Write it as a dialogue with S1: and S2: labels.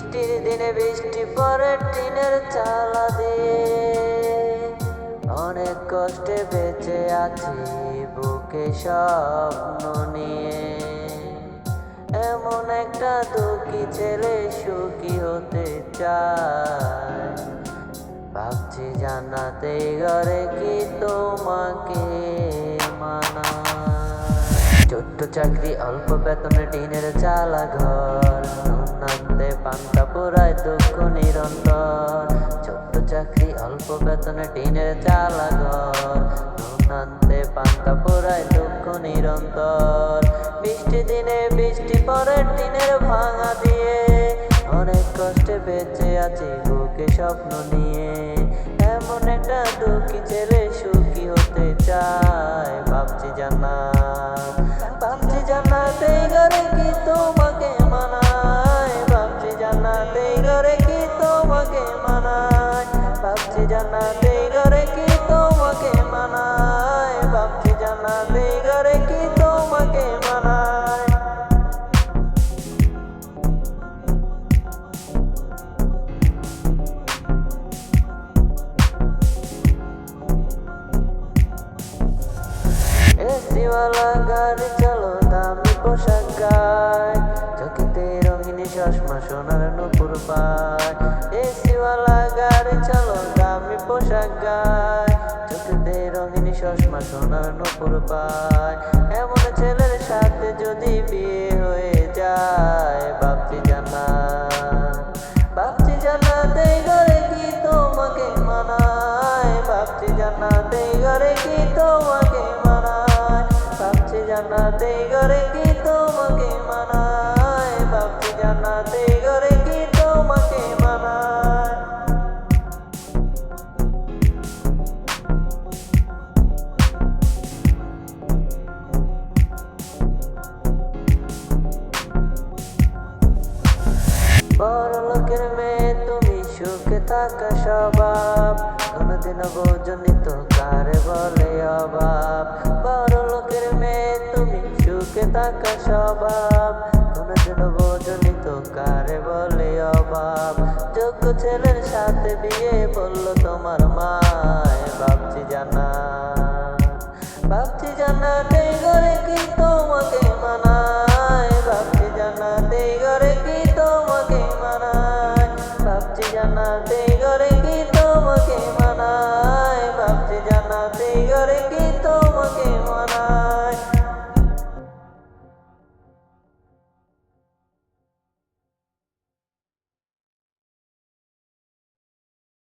S1: বৃষ্টির দিনে বৃষ্টি পরে টিনের চালা দিয়ে অনেক কষ্টে বেঁচে আছি বুকে স্বপ্ন নিয়ে। এমন একটা দুঃখী ছেলে সুখী হতে চায়, ভাবছি জান্নাতে ঘরে কি তোমাকে মানায়। ছোট্ট চাকরি অল্প বেতনে টিনের চালা ঘর, নুনান্তে পান্তা পুরায় দুঃখ নিরন্তর। ছোট্ট চাকরি অল্প বেতনে টিনের চালা ঘর, নুনান্তে পান্তা পুরায় দুঃখ নিরন্তর। বৃষ্টি দিনে বৃষ্টি পরে টিনের ভাঙা দিয়ে অনেক কষ্টে বেঁচে আছি বুকে স্বপ্ন নিয়ে। এমন একটা দুঃখী ছেলে সুখী হতে চায়, ভাবছি জান্নাতে ঘরে কি তোমাকে মানায়, ভাবছি জান্নাতে ঘরে কি তোমাকে মানায়, ভাবছি জান্নাতে ঘরে কি তোমাকে মানায়, ভাবছি জান্নাতে ঘরে কি তোমাকে মানায়। এসিওয়ালা গাড়ি চলো দামি পোশাক গায়, চোখেতে রঙিনী চশমা সোনার নুপুর পায়। এসিওয়ালা গাড়ি চলো দামি পোশাক গায়, চোখেতে রঙিনী চশমা সোনার নুপুর পায়। এমন ছেলের সাথে যদি বিয়ে হয়ে যায়, ভাবছি জান্নাতে ঘরে কি তোমাকে মানায়, ভাবছি জান্নাতে ঘরে কি তোমাকে মানায়, ভাবছি জান্নাতে ঘরে কি তোমাকে মানায়, ভাবছি জান্নাতে ঘরে কি তোমাকে মানায়। বড় লোকের মেয়ে তুমি সুখে থাকা স্বভাব, কোনদিনও বোঝনি তো কারে বলে অভাব। বড় লোকের মেয়ে তুমি সুখে থাকা স্বভাব, কোনদিনও বোঝনি তো কারে বলে অভাব। যোগ্য ছেলের সাথে বিয়ে বললো তোমার মায়, ভাবছি জান্নাতে ঘরে কি তোমাকে মানায়, ভাবছি জান্নাতে ঘরে কি তোমাকে মানায়, ভাবছি জান্নাতে ঘরে